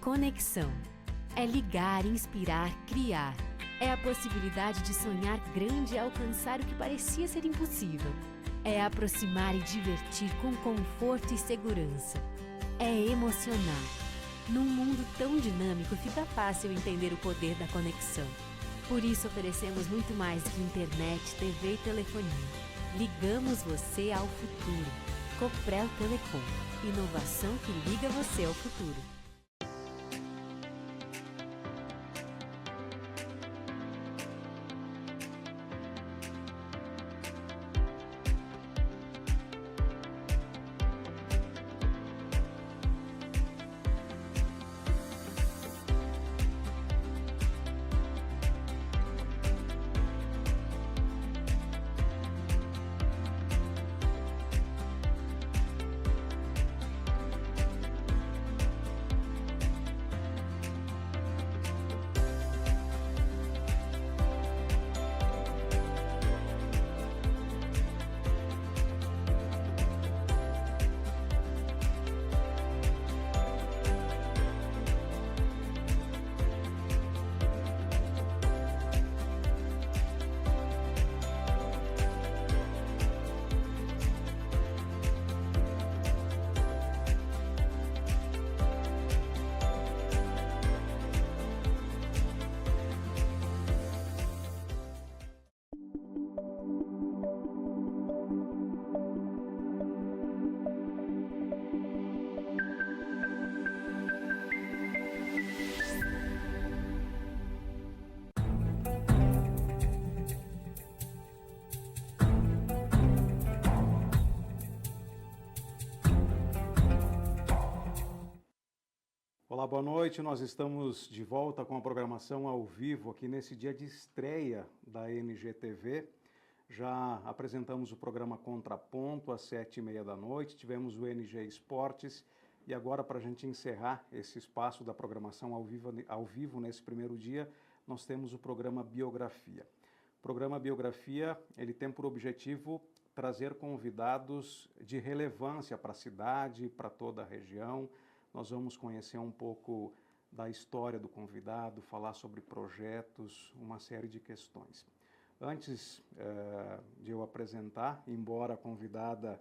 Conexão. É ligar, inspirar, criar. É a possibilidade de sonhar grande e alcançar o que parecia ser impossível. É aproximar e divertir com conforto e segurança. É emocionar. Num mundo tão dinâmico, fica fácil entender o poder da conexão. Por isso oferecemos muito mais que internet, TV e telefonia. Ligamos você ao futuro. Coprel Telecom. Inovação que liga você ao futuro. Olá, boa noite. Nós estamos de volta com a programação ao vivo aqui nesse dia de estreia da NGTV. Já apresentamos o programa Contraponto às 7h30 da noite, tivemos o NG Esportes e agora, para a gente encerrar esse espaço da programação ao vivo nesse primeiro dia, nós temos o programa Biografia. O programa Biografia, ele tem por objetivo trazer convidados de relevância para a cidade, para toda a região. Nós vamos conhecer um pouco da história do convidado, falar sobre projetos, uma série de questões. Antes de eu apresentar, embora a convidada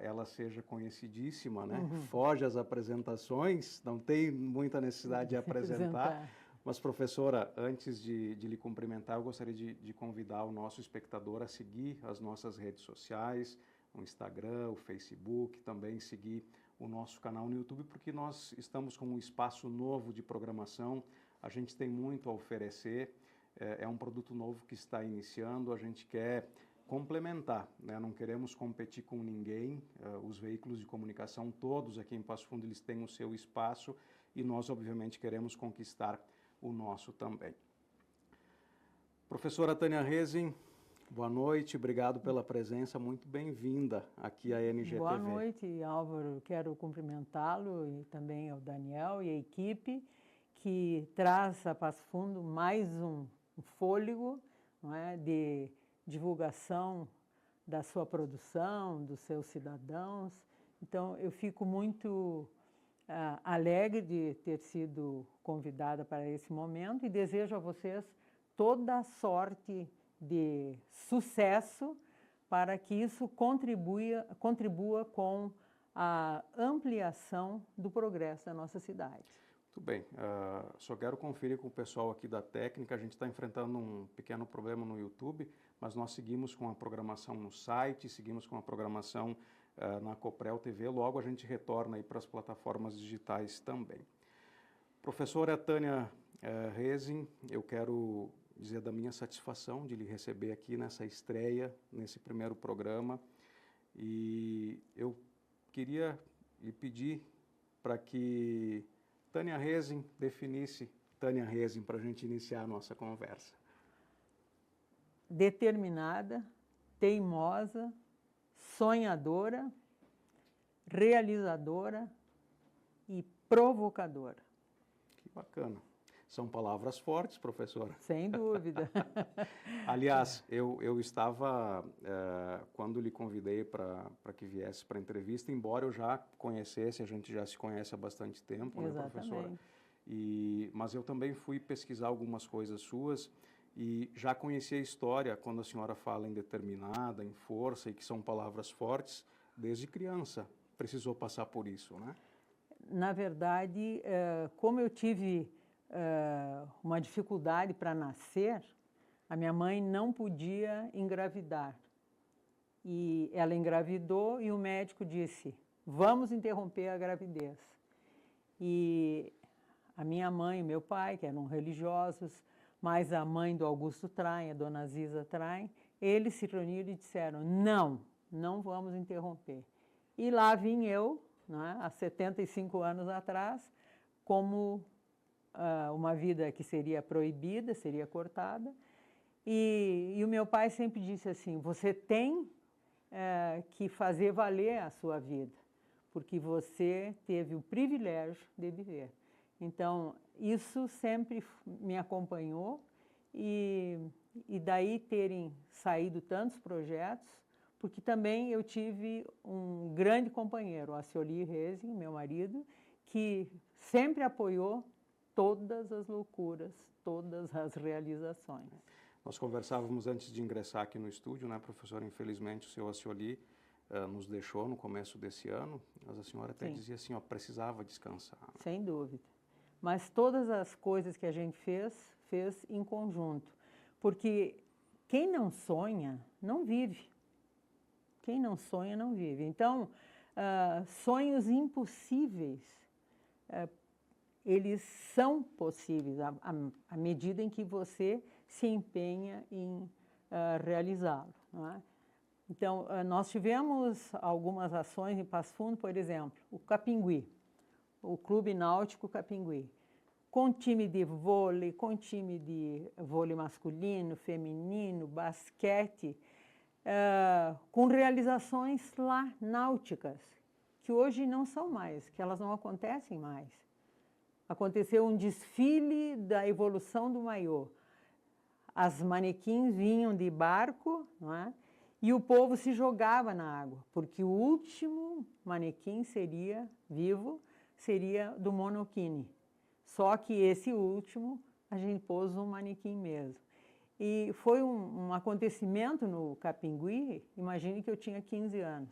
ela seja conhecidíssima, né? Foge às apresentações, não tem muita necessidade de apresentar. Mas, professora, antes de lhe cumprimentar, eu gostaria de convidar o nosso espectador a seguir as nossas redes sociais, o Instagram, o Facebook, também seguir o nosso canal no YouTube, porque nós estamos com um espaço novo de programação, a gente tem muito a oferecer, é um produto novo que está iniciando, a gente quer complementar, né? Não queremos competir com ninguém, os veículos de comunicação todos aqui em Passo Fundo, eles têm o seu espaço e nós obviamente queremos conquistar o nosso também. Professora Tânia Rezin, boa noite, obrigado pela presença, muito bem-vinda aqui à NGTV. Boa noite, Álvaro, quero cumprimentá-lo e também ao Daniel e a equipe que traz a Passo Fundo mais um fôlego, não é, de divulgação da sua produção, dos seus cidadãos. Então, eu fico muito alegre de ter sido convidada para esse momento e desejo a vocês toda a sorte de sucesso para que isso contribua com a ampliação do progresso da nossa cidade. Muito bem, só quero conferir com o pessoal aqui da técnica, a gente está enfrentando um pequeno problema no YouTube, mas nós seguimos com a programação no site, seguimos com a programação na Coprel TV, logo a gente retorna aí para as plataformas digitais também. Professora Tânia Rezin, eu quero dizer da minha satisfação de lhe receber aqui nessa estreia, nesse primeiro programa, e eu queria lhe pedir para que Tânia Rezin definisse Tânia Rezin para a gente iniciar a nossa conversa. Determinada, teimosa, sonhadora, realizadora e provocadora. Que bacana. São palavras fortes, professora. Sem dúvida. Aliás, eu estava, quando lhe convidei para que viesse para a entrevista, embora eu já conhecesse, a gente já se conhece há bastante tempo, né, professora? Mas eu também fui pesquisar algumas coisas suas e já conheci a história quando a senhora fala em determinada, em força, e que são palavras fortes, desde criança. Precisou passar por isso, né? Na verdade, como eu tive uma dificuldade para nascer, a minha mãe não podia engravidar. E ela engravidou e o médico disse, vamos interromper a gravidez. E a minha mãe e meu pai, que eram religiosos, mais a mãe do Augusto Traem, a dona Ziza Traem, eles se reuniram e disseram, não vamos interromper. E lá vim eu, né, há 75 anos atrás, como uma vida que seria proibida, seria cortada. E o meu pai sempre disse assim, você tem que fazer valer a sua vida, porque você teve o privilégio de viver. Então, isso sempre me acompanhou e daí terem saído tantos projetos, porque também eu tive um grande companheiro, o Acioli Rezing, meu marido, que sempre apoiou todas as loucuras, todas as realizações. Nós conversávamos antes de ingressar aqui no estúdio, né, professora? Infelizmente, o seu Acioli nos deixou no começo desse ano, mas a senhora até dizia assim, ó, precisava descansar. Né? Sem dúvida. Mas todas as coisas que a gente fez em conjunto. Porque quem não sonha, não vive. Quem não sonha, não vive. Então, sonhos impossíveis, eles são possíveis à medida em que você se empenha em realizá-lo. Não é? Então, nós tivemos algumas ações em Passo Fundo, por exemplo, o Capingui, o Clube Náutico Capingui, com time de vôlei, com time de vôlei masculino, feminino, basquete, com realizações lá náuticas, que hoje não são mais, que elas não acontecem mais. Aconteceu um desfile da evolução do maiô. As manequins vinham de barco, não é? E o povo se jogava na água, porque o último manequim seria vivo, seria do monokini. Só que esse último, a gente pôs um manequim mesmo. E foi um acontecimento no Capingui, imagine que eu tinha 15 anos.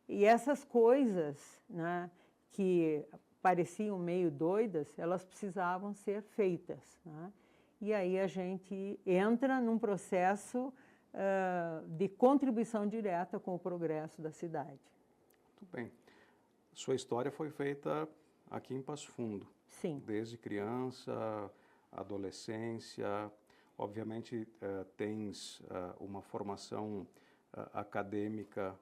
E essas coisas, né, que pareciam meio doidas, elas precisavam ser feitas. Né? E aí a gente entra num processo de contribuição direta com o progresso da cidade. Muito bem. Sua história foi feita aqui em Passo Fundo. Sim. Desde criança, adolescência. Obviamente, tens uma formação acadêmica,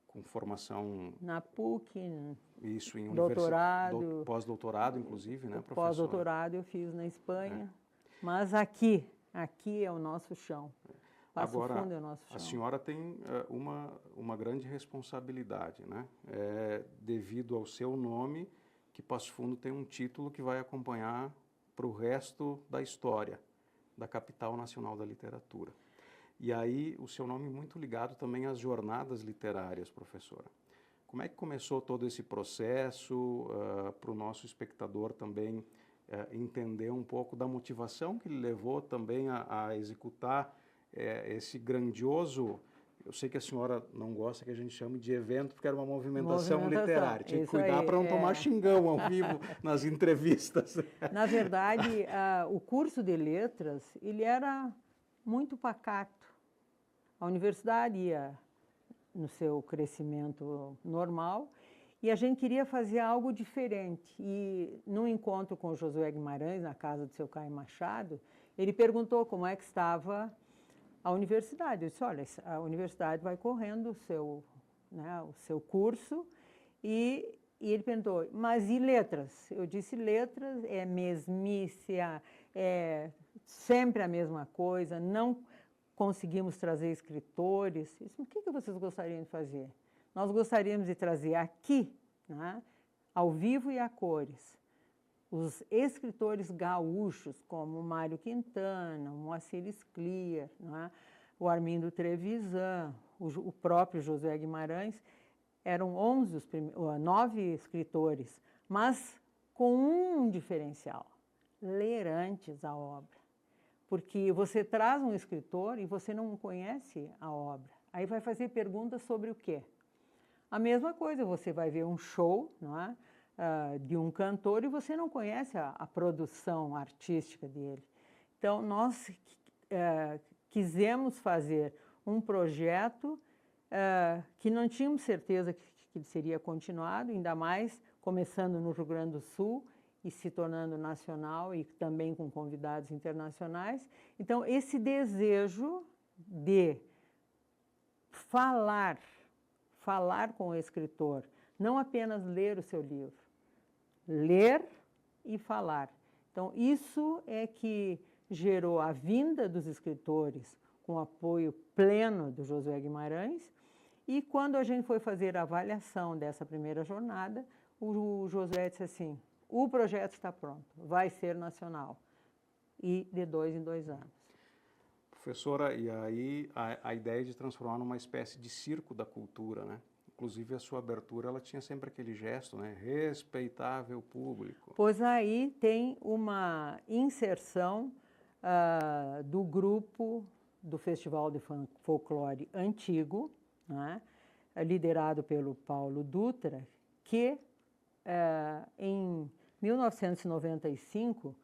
com formação... Na PUC, isso, em doutorado. Pós-doutorado, inclusive, né, professora? Pós-doutorado eu fiz na Espanha, mas aqui é o nosso chão. Passo Fundo é o nosso chão. A senhora tem uma grande responsabilidade, né? Devido ao seu nome, que Passo Fundo tem um título que vai acompanhar para o resto da história da capital nacional da literatura. E aí o seu nome muito ligado também às jornadas literárias, professora. Como é que começou todo esse processo, para o nosso espectador também entender um pouco da motivação que lhe levou também a executar esse grandioso... Eu sei que a senhora não gosta que a gente chame de evento, porque era uma movimentação literária. Tinha que cuidar para não tomar xingão ao vivo nas entrevistas. Na verdade, o curso de letras, ele era muito pacato. A universidade ia no seu crescimento normal e a gente queria fazer algo diferente. E num encontro com o Josué Guimarães, na casa do seu Caio Machado, ele perguntou como é que estava a universidade. Eu disse, olha, a universidade vai correndo o seu curso, e ele perguntou, mas e letras? Eu disse, letras é mesmice, é sempre a mesma coisa, não conseguimos trazer escritores. Eu disse, o que vocês gostariam de fazer? Nós gostaríamos de trazer aqui, né, ao vivo e a cores, os escritores gaúchos, como Mário Quintana, o Moacir Scliar, não é? O Armindo Trevisan, o próprio Josué Guimarães, eram 9 escritores, mas com um diferencial: ler antes a obra. Porque você traz um escritor e você não conhece a obra. Aí vai fazer perguntas sobre o quê? A mesma coisa, você vai ver um show, não é? De um cantor e você não conhece a produção artística dele. Então, nós quisemos fazer um projeto que não tínhamos certeza que ele seria continuado, ainda mais começando no Rio Grande do Sul e se tornando nacional e também com convidados internacionais. Então, esse desejo de falar com o escritor, não apenas ler o seu livro, ler e falar. Então, isso é que gerou a vinda dos escritores com apoio pleno do Josué Guimarães, e quando a gente foi fazer a avaliação dessa primeira jornada, o Josué disse assim: o projeto está pronto, vai ser nacional, e de 2 em 2 anos. Professora, e aí a ideia de transformar numa espécie de circo da cultura, né? Inclusive a sua abertura, ela tinha sempre aquele gesto, né? Respeitável público. Pois aí tem uma inserção do grupo do Festival de Folclore Antigo, né? Liderado pelo Paulo Dutra, que em 1995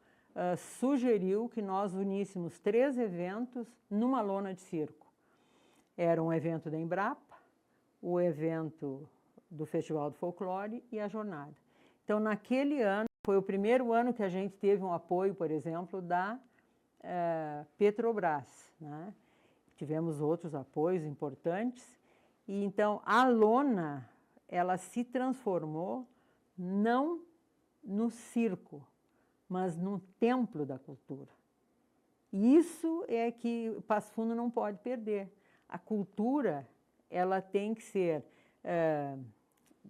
sugeriu que nós uníssemos 3 eventos numa lona de circo. Era um evento da Embrapa, o evento do Festival do Folclore e a jornada. Então, naquele ano, foi o primeiro ano que a gente teve um apoio, por exemplo, da Petrobras, né? Tivemos outros apoios importantes. E então, a lona, ela se transformou não no circo, mas num templo da cultura. E isso é que Passo Fundo não pode perder. A cultura, ela tem que ser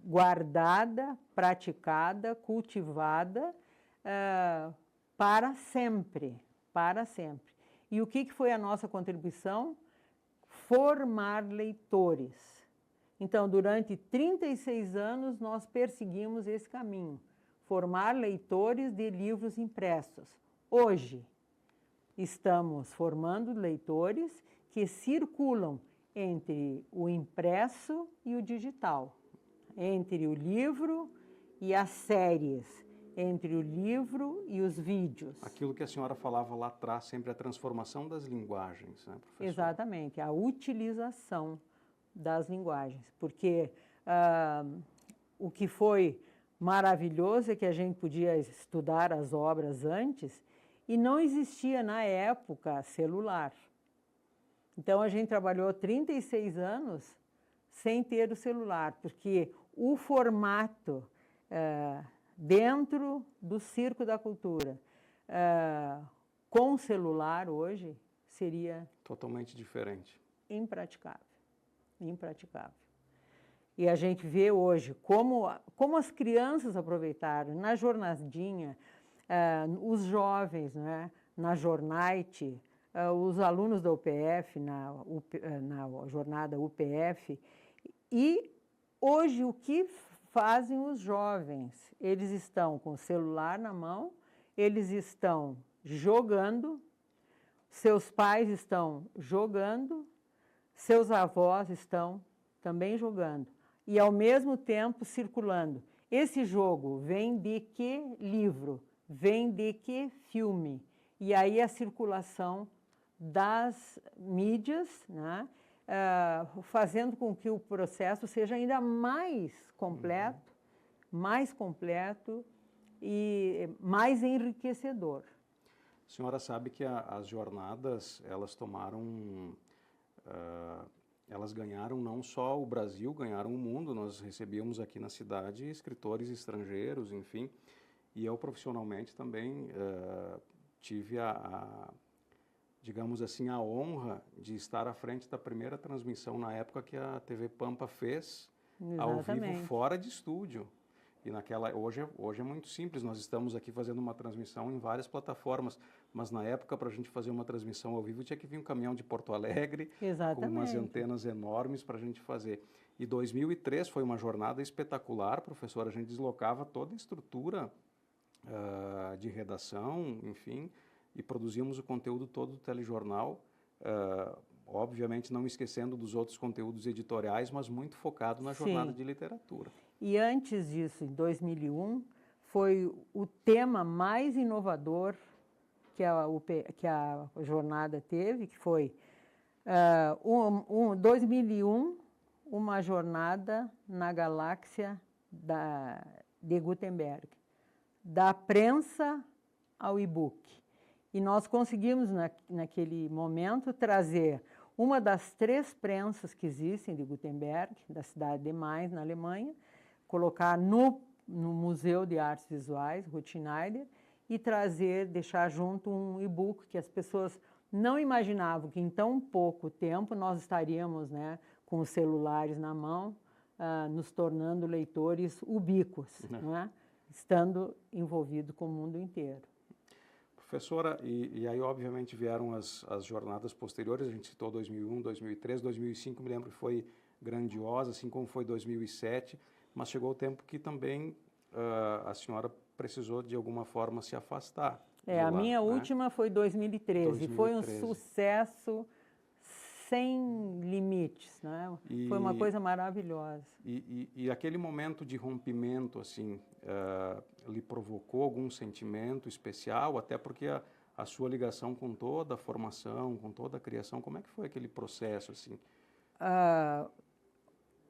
guardada, praticada, cultivada para sempre, para sempre. E o que foi a nossa contribuição? Formar leitores. Então, durante 36 anos, nós perseguimos esse caminho, formar leitores de livros impressos. Hoje, estamos formando leitores que circulam entre o impresso e o digital, entre o livro e as séries, entre o livro e os vídeos. Aquilo que a senhora falava lá atrás, sempre a transformação das linguagens, né, professora? Exatamente, a utilização das linguagens, porque o que foi maravilhoso é que a gente podia estudar as obras antes e não existia na época celular. Então, a gente trabalhou 36 anos sem ter o celular, porque o formato dentro do Circo da Cultura com o celular hoje seria totalmente diferente. Impraticável, impraticável. E a gente vê hoje como as crianças aproveitaram na jornadinha, os jovens, né, na Jornite, os alunos da UPF, na jornada UPF. E hoje o que fazem os jovens? Eles estão com o celular na mão, eles estão jogando, seus pais estão jogando, seus avós estão também jogando. E, ao mesmo tempo, circulando. Esse jogo vem de que livro? Vem de que filme? E aí a circulação das mídias, né, fazendo com que o processo seja ainda mais completo e mais enriquecedor. A senhora sabe que as jornadas, elas tomaram... elas ganharam não só o Brasil, ganharam o mundo. Nós recebíamos aqui na cidade escritores estrangeiros, enfim. E eu, profissionalmente, também tive digamos assim, a honra de estar à frente da primeira transmissão na época que a TV Pampa fez, Exatamente, ao vivo, fora de estúdio. E hoje é muito simples, nós estamos aqui fazendo uma transmissão em várias plataformas, mas na época, para a gente fazer uma transmissão ao vivo, tinha que vir um caminhão de Porto Alegre, Exatamente. com umas antenas enormes para a gente fazer. E 2003 foi uma jornada espetacular, professor, a gente deslocava toda a estrutura de redação, enfim, e produzimos o conteúdo todo do telejornal, obviamente não esquecendo dos outros conteúdos editoriais, mas muito focado na jornada de literatura. E antes disso, em 2001, foi o tema mais inovador que a jornada teve, que foi 2001, uma jornada na galáxia de Gutenberg, da prensa ao e-book. E nós conseguimos, naquele momento, trazer uma das 3 prensas que existem de Gutenberg, da cidade de Mainz, na Alemanha, colocar no Museu de Artes Visuais, Ruth Schneider, e deixar junto um e-book que as pessoas não imaginavam que em tão pouco tempo nós estaríamos, né, com os celulares na mão, nos tornando leitores ubíquos, né, estando envolvido com o mundo inteiro. Professora, e aí obviamente vieram as jornadas posteriores, a gente citou 2001, 2003, 2005, me lembro que foi grandiosa, assim como foi 2007, mas chegou o tempo que também a senhora precisou de alguma forma se afastar. A minha última foi 2013, foi um sucesso sem limites, né? Foi uma coisa maravilhosa. E aquele momento de rompimento, assim, lhe provocou algum sentimento especial, até porque a sua ligação com toda a formação, com toda a criação, como é que foi aquele processo, assim?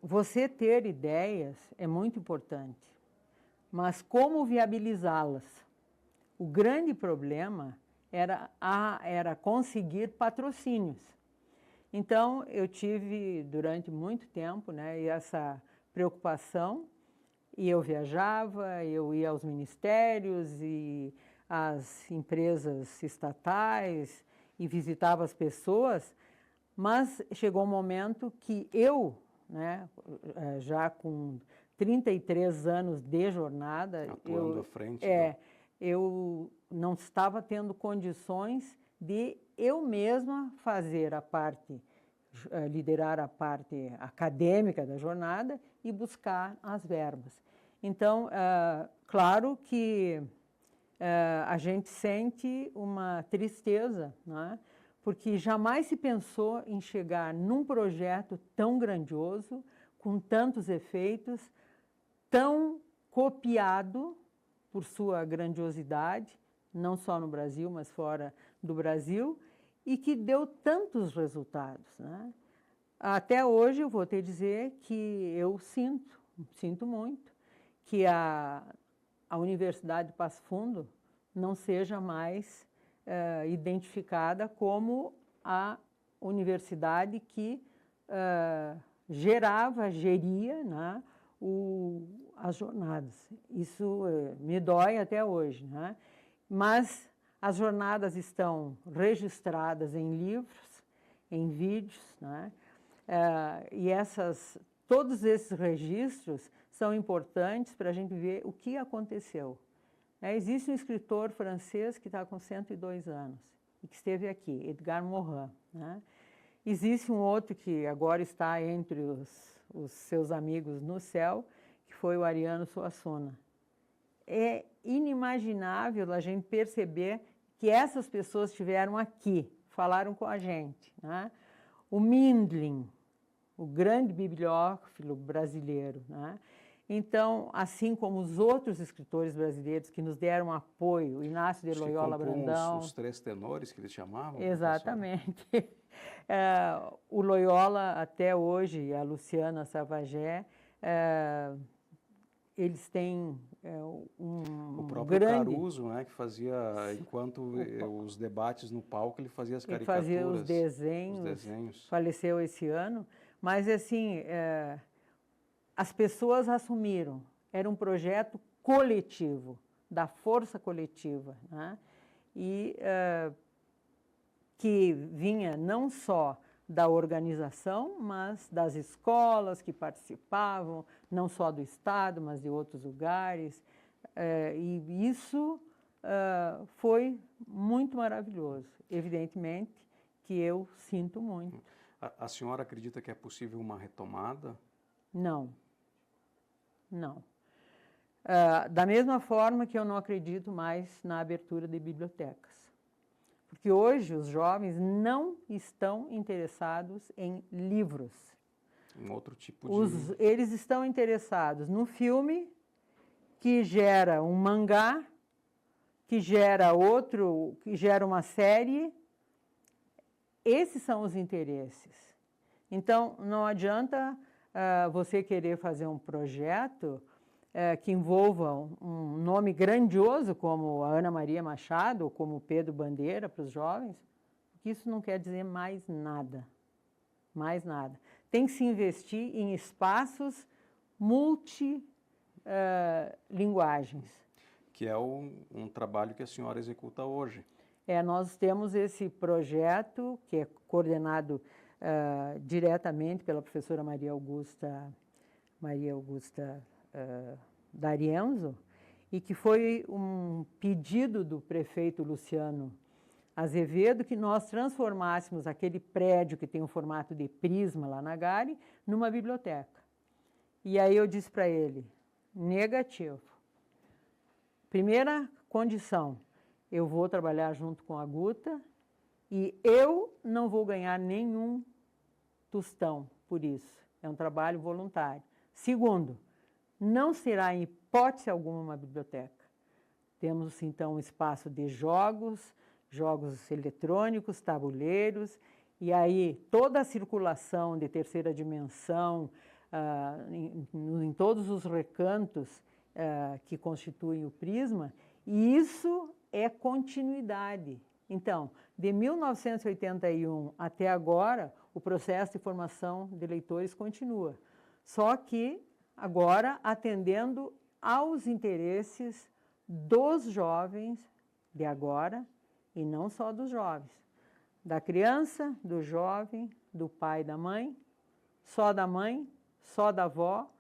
Você ter ideias é muito importante, mas como viabilizá-las? O grande problema era conseguir patrocínios. Então, eu tive, durante muito tempo, né, essa preocupação, e eu viajava, eu ia aos ministérios e às empresas estatais e visitava as pessoas, mas chegou um momento que eu, né, já com 33 anos de jornada, atuando à frente, eu não estava tendo condições de eu mesma fazer liderar a parte acadêmica da jornada e buscar as verbas. Então, claro que a gente sente uma tristeza, né? Porque jamais se pensou em chegar num projeto tão grandioso, com tantos efeitos, tão copiado por sua grandiosidade, não só no Brasil, mas fora do Brasil, e que deu tantos resultados, né? Até hoje eu vou te dizer que eu sinto muito, que a Universidade de Passo Fundo não seja mais identificada como a universidade que geria, né, as jornadas. Isso me dói até hoje, né? Mas as jornadas estão registradas em livros, em vídeos, né? E todos esses registros são importantes para a gente ver o que aconteceu. Existe um escritor francês que está com 102 anos e que esteve aqui, Edgar Morin, né? Existe um outro que agora está entre os seus amigos no céu, que foi o Ariano Suassuna. É inimaginável a gente perceber que essas pessoas estiveram aqui, falaram com a gente, né? O Mindlin, o grande bibliófilo brasileiro, né? Então, assim como os outros escritores brasileiros que nos deram apoio, Inácio de Loyola Brandão... Os 3 tenores que eles chamavam? Exatamente. O Loyola, até hoje, a Luciana Savagé, eles têm o próprio Caruso, né, que fazia, enquanto os debates no palco, ele fazia as caricaturas. Ele fazia os desenhos. Faleceu esse ano. Mas, assim, as pessoas assumiram. Era um projeto coletivo, da força coletiva, né? E que vinha não só da organização, mas das escolas que participavam, não só do Estado, mas de outros lugares. E isso foi muito maravilhoso. Evidentemente que eu sinto muito. A senhora acredita que é possível uma retomada? Não. Não. Da mesma forma que eu não acredito mais na abertura de bibliotecas. Porque hoje os jovens não estão interessados em livros. Um outro tipo de... Eles estão interessados no filme, que gera um mangá, que gera outro, que gera uma série. Esses são os interesses. Então, não adianta você querer fazer um projeto que envolva um nome grandioso como a Ana Maria Machado ou como Pedro Bandeira para os jovens, porque isso não quer dizer mais nada. Mais nada. Tem que se investir em espaços multilinguagens. Que é um trabalho que a senhora executa hoje. Nós temos esse projeto que é coordenado diretamente pela professora Maria Augusta D'Arienzo, e que foi um pedido do prefeito Luciano Azevedo que nós transformássemos aquele prédio que tem o formato de prisma lá na Gare numa biblioteca. E aí eu disse para ele, negativo. Primeira condição, eu vou trabalhar junto com a Guta e eu não vou ganhar nenhum tostão por isso. É um trabalho voluntário. Segundo, não será em hipótese alguma uma biblioteca. Temos, então, um espaço de jogos eletrônicos, tabuleiros, e aí toda a circulação de terceira dimensão, em todos os recantos que constituem o prisma, e isso é continuidade. Então, de 1981 até agora, o processo de formação de leitores continua. Só que agora atendendo aos interesses dos jovens de agora, e não só dos jovens, da criança, do jovem, do pai e da mãe, só da mãe, só da avó,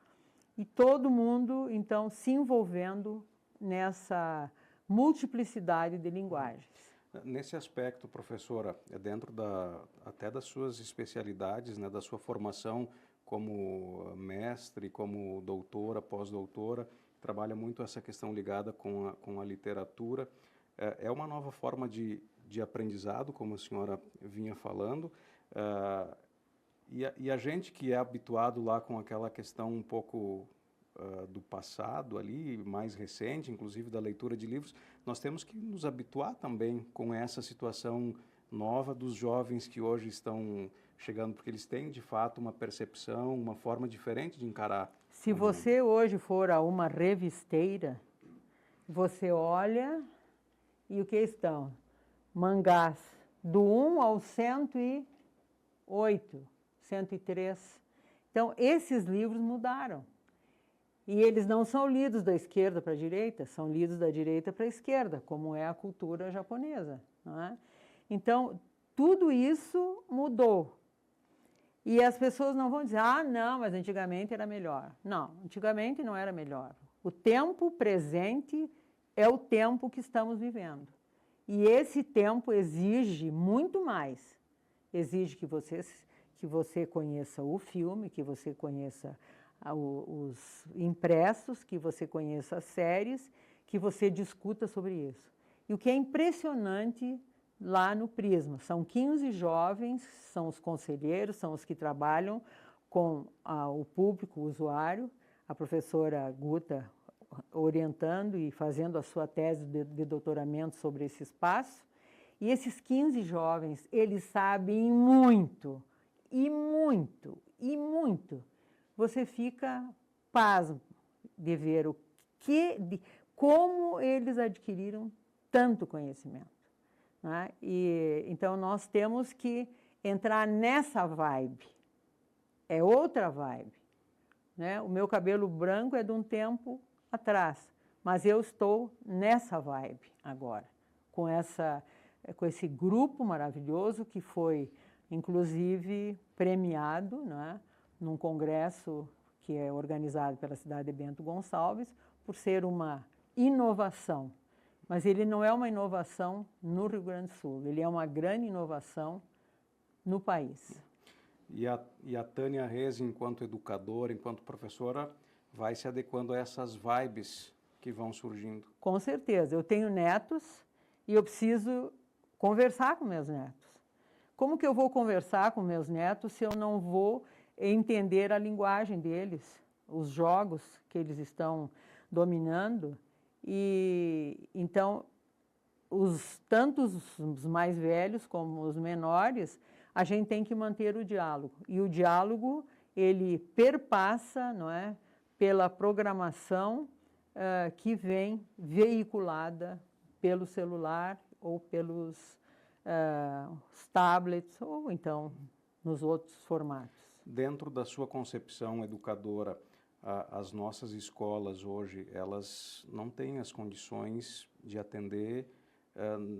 e todo mundo, então, se envolvendo nessa multiplicidade de linguagens. Nesse aspecto, professora, dentro até das suas especialidades, né, da sua formação como mestre, como doutora, pós-doutora, trabalha muito essa questão ligada com a literatura. É uma nova forma de aprendizado, como a senhora vinha falando, e a gente que é habituado lá com aquela questão um pouco do passado ali, mais recente, inclusive da leitura de livros, nós temos que nos habituar também com essa situação nova dos jovens que hoje estão chegando, porque eles têm, de fato, uma percepção, uma forma diferente de encarar. Se você hoje for a uma revisteira, você olha e o que estão? Mangás, do 1 ao 108, 103. Então, esses livros mudaram. E eles não são lidos da esquerda para a direita, são lidos da direita para a esquerda, como é a cultura japonesa, não é? Então, tudo isso mudou. E as pessoas não vão dizer, não, mas antigamente era melhor. Não, antigamente não era melhor. O tempo presente é o tempo que estamos vivendo. E esse tempo exige muito mais. Exige que você conheça o filme, que você conheça os impressos, que você conheça as séries, que você discuta sobre isso. E o que é impressionante lá no Prisma, são 15 jovens, são os conselheiros, são os que trabalham com o público, o usuário, a professora Guta orientando e fazendo a sua tese de doutoramento sobre esse espaço. E esses 15 jovens, eles sabem muito, e muito, e muito. Você fica pasmo de ver como eles adquiriram tanto conhecimento. Né? Então, nós temos que entrar nessa vibe. É outra vibe. Né? O meu cabelo branco é de um tempo atrás, mas eu estou nessa vibe agora, com esse grupo maravilhoso que foi inclusive premiado, né, num congresso que é organizado pela cidade de Bento Gonçalves, por ser uma inovação. Mas ele não é uma inovação no Rio Grande do Sul, ele é uma grande inovação no país. E a Tânia Reis, enquanto educadora, enquanto professora, vai se adequando a essas vibes que vão surgindo. Com certeza. Eu tenho netos e eu preciso conversar com meus netos. Como que eu vou conversar com meus netos se eu não vou entender a linguagem deles, os jogos que eles estão dominando? E então, tanto os mais velhos como os menores, a gente tem que manter o diálogo. E o diálogo, ele perpassa, não é, pela programação que vem veiculada pelo celular ou pelos os tablets ou então nos outros formatos. Dentro da sua concepção educadora, as nossas escolas hoje, elas não têm as condições de atender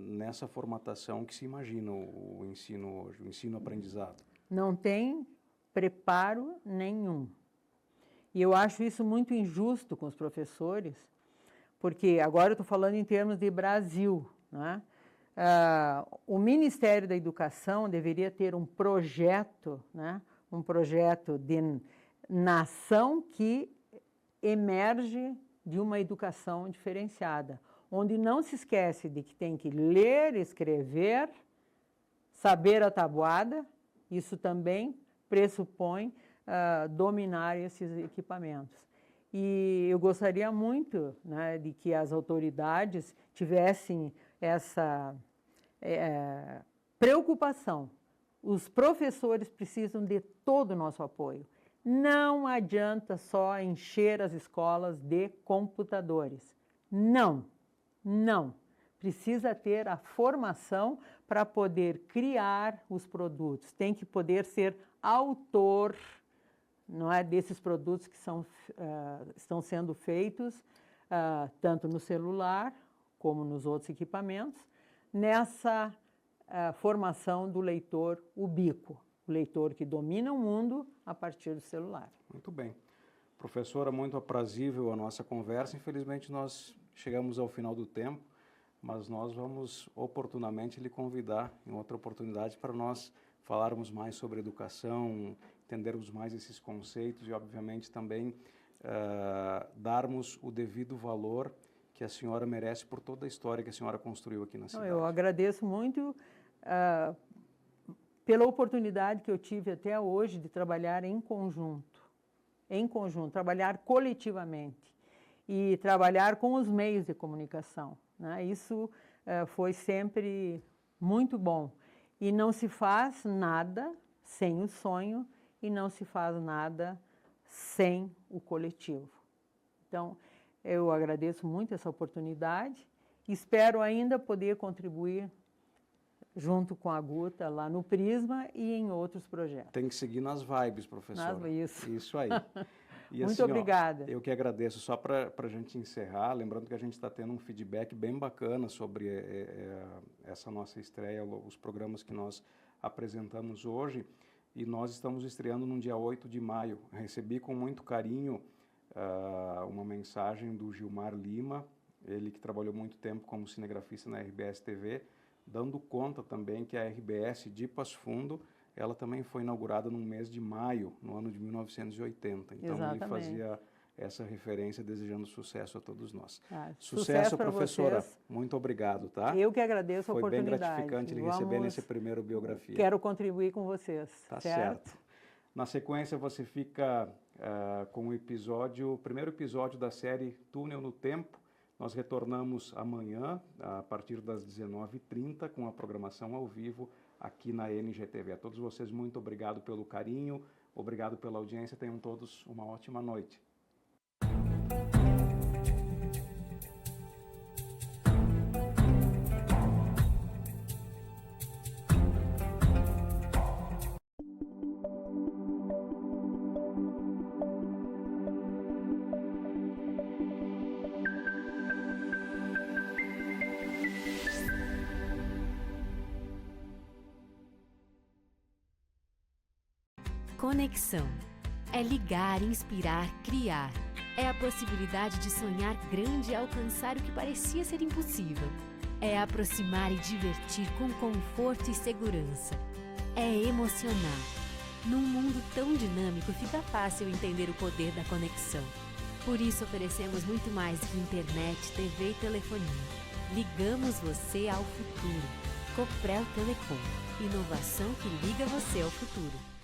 nessa formatação que se imagina o ensino hoje, o ensino-aprendizado. Não tem preparo nenhum. E eu acho isso muito injusto com os professores, porque agora eu estou falando em termos de Brasil, né? O Ministério da Educação deveria ter um projeto, né? Um projeto de nação que emerge de uma educação diferenciada, onde não se esquece de que tem que ler, escrever, saber a tabuada, isso também pressupõe dominar esses equipamentos. E eu gostaria muito, né, de que as autoridades tivessem essa preocupação. Os professores precisam de todo o nosso apoio. Não adianta só encher as escolas de computadores. Não, não. Precisa ter a formação para poder criar os produtos. Tem que poder ser autor, não é, desses produtos que estão sendo feitos tanto no celular como nos outros equipamentos, nessa formação do leitor ubíquo, o leitor que domina o mundo a partir do celular. Muito bem. Professora, muito aprazível a nossa conversa. Infelizmente, nós chegamos ao final do tempo, mas nós vamos oportunamente lhe convidar em outra oportunidade para nós falarmos mais sobre educação, entendermos mais esses conceitos e, obviamente, também darmos o devido valor que a senhora merece por toda a história que a senhora construiu aqui na cidade. Eu agradeço muito pela oportunidade que eu tive até hoje de trabalhar em conjunto, trabalhar coletivamente e trabalhar com os meios de comunicação, né? Isso foi sempre muito bom. E não se faz nada sem o sonho e não se faz nada sem o coletivo. Então, eu agradeço muito essa oportunidade e espero ainda poder contribuir junto com a Guta lá no Prisma e em outros projetos. Tem que seguir nas vibes, professora. Isso aí. E muito assim, obrigada. Eu que agradeço. Só para a gente encerrar, lembrando que a gente está tendo um feedback bem bacana sobre essa nossa estreia, os programas que nós apresentamos hoje, e nós estamos estreando no dia 8 de maio. Recebi com muito carinho uma mensagem do Gilmar Lima, ele que trabalhou muito tempo como cinegrafista na RBS TV, dando conta também que a RBS de Passo Fundo, ela também foi inaugurada no mês de maio, no ano de 1980. Então, exatamente, ele fazia essa referência, desejando sucesso a todos nós. Sucesso professora. Vocês. Muito obrigado, tá? Eu que agradeço a oportunidade. Foi bem gratificante lhe receber nesse primeiro biografia. Quero contribuir com vocês. Tá certo. Na sequência, você fica com o primeiro episódio da série Túnel no Tempo. Nós retornamos amanhã, a partir das 19h30, com a programação ao vivo aqui na NGTV. A todos vocês, muito obrigado pelo carinho, obrigado pela audiência. Tenham todos uma ótima noite. Conexão. É ligar, inspirar, criar. É a possibilidade de sonhar grande e alcançar o que parecia ser impossível. É aproximar e divertir com conforto e segurança. É emocionar. Num mundo tão dinâmico, fica fácil entender o poder da conexão. Por isso oferecemos muito mais que internet, TV e telefonia. Ligamos você ao futuro. Coprel Telecom. Inovação que liga você ao futuro.